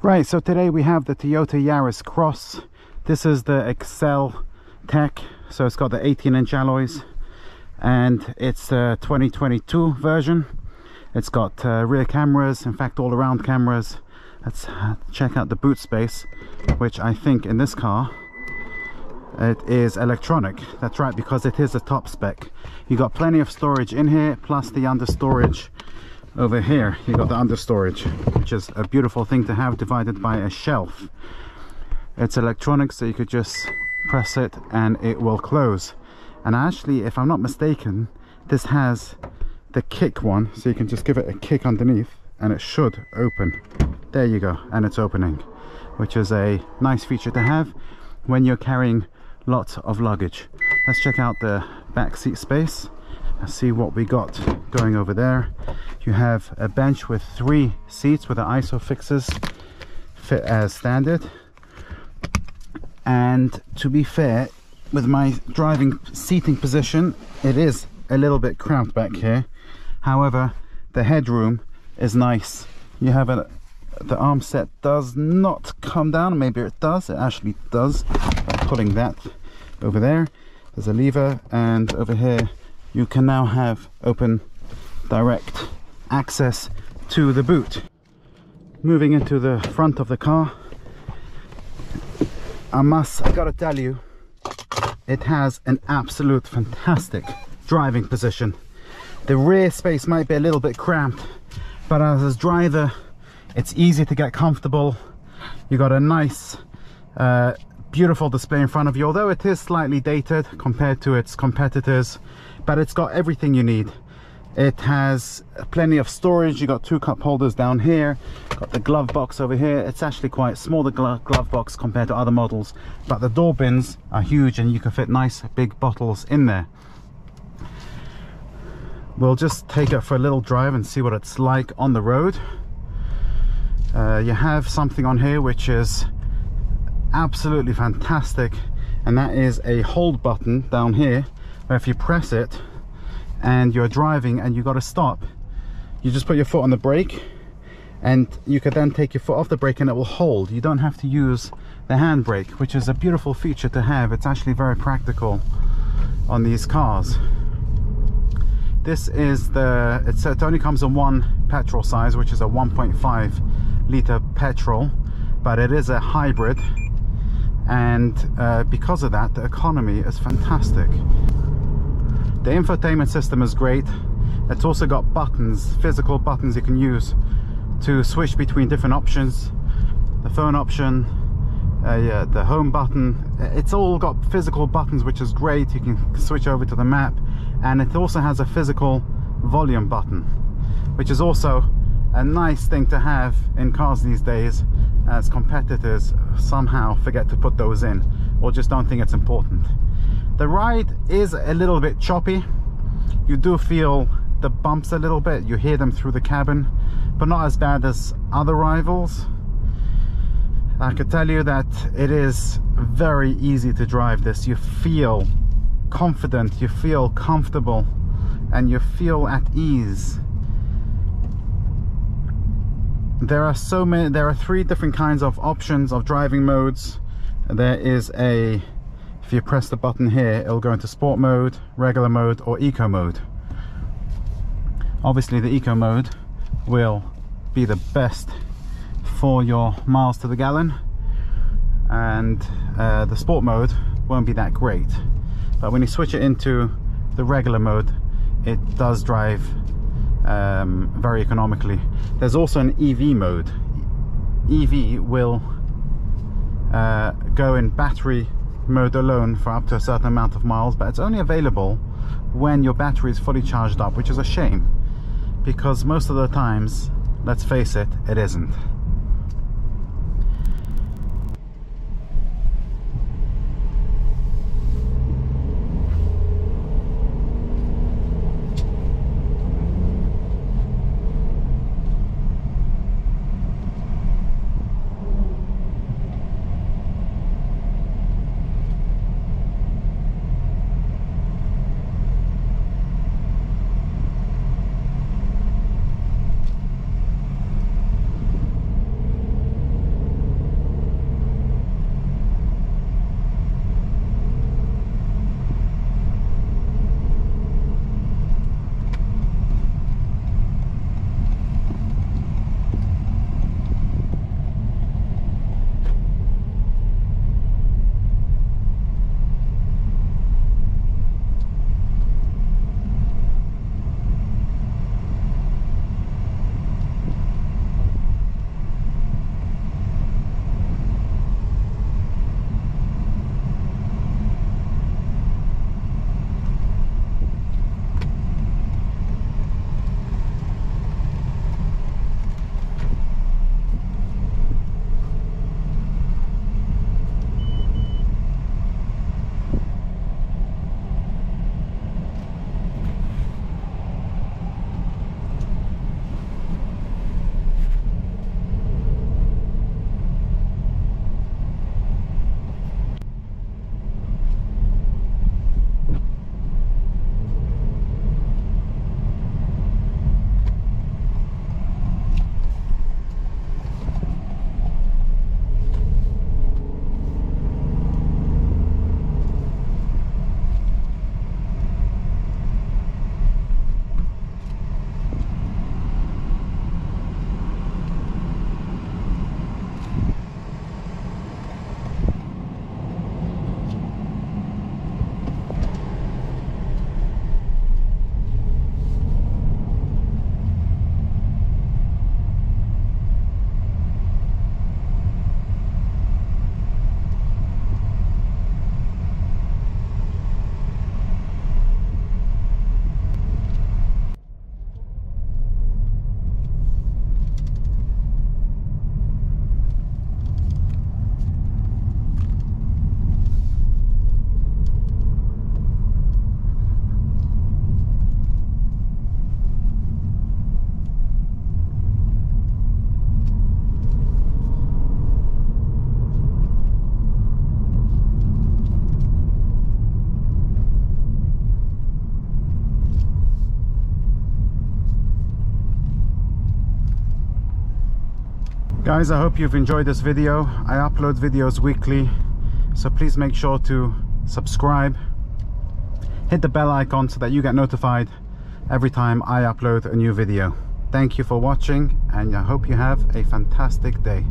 Right, so today we have the Toyota Yaris Cross. This is the Excel tech, so it's got the 18-inch alloys and it's the 2022 version. It's got rear cameras, in fact all around cameras. Let's check out the boot space, which I think in this car it is electronic. That's right, because it is a top spec. You got plenty of storage in here, plus the under storage over here. You got the under storage, which is a beautiful thing to have, divided by a shelf. It's electronic, so you could just press it and it will close. And actually, if I'm not mistaken, this has the kick one, so you can just give it a kick underneath and it should open. There you go, and it's opening, which is a nice feature to have when you're carrying lots of luggage. Let's check out the back seat space and see what we got going over there. You have a bench with 3 seats with the ISO fixes, fit as standard. And to be fair, with my driving seating position, it is a little bit cramped back here. However, the headroom is nice. You have the arm set does not come down. Maybe it does. It actually does. I'm pulling that over there. There's a lever, and over here you can now have open direct access to the boot. Moving into the front of the car, I gotta tell you, it has an absolute fantastic driving position. The rear space might be a little bit cramped, but as a driver it's easy to get comfortable. You got a nice beautiful display in front of you, although it is slightly dated compared to its competitors, but it's got everything you need. It has plenty of storage. You got 2 cup holders down here, got the glove box over here. It's actually quite small, the glove box, compared to other models, but the door bins are huge and you can fit nice big bottles in there. We'll just take it for a little drive and see what it's like on the road. You have something on here which is absolutely fantastic, and that is a hold button down here, where if you press it and you're driving and you got to stop, you just put your foot on the brake and you could then take your foot off the brake and it will hold. You don't have to use the handbrake, which is a beautiful feature to have. It's actually very practical on these cars. This is it only comes in one petrol size, which is a 1.5 litre petrol, but it is a hybrid, and because of that the economy is fantastic. The infotainment system is great. It's also got buttons, physical buttons you can use to switch between different options. The phone option, the home button, it's all got physical buttons, which is great. You can switch over to the map, and it also has a physical volume button, which is also a nice thing to have in cars these days, as competitors somehow forget to put those in or just don't think it's important. The ride is a little bit choppy. You do feel the bumps a little bit, you hear them through the cabin, but not as bad as other rivals. I could tell you that it is very easy to drive this. You feel confident, you feel comfortable, and you feel at ease. There are 3 different kinds of options of driving modes. There is if you press the button here, it'll go into sport mode, regular mode, or eco mode. Obviously the eco mode will be the best for your miles to the gallon, and the sport mode won't be that great. But when you switch it into the regular mode, it does drive very economically. There's also an EV mode. EV will go in battery mode alone for up to a certain amount of miles, but it's only available when your battery is fully charged up, which is a shame, because most of the times, let's face it, it isn't. Guys, I hope you've enjoyed this video. I upload videos weekly, so please make sure to subscribe, hit the bell icon so that you get notified every time I upload a new video. Thank you for watching, and I hope you have a fantastic day.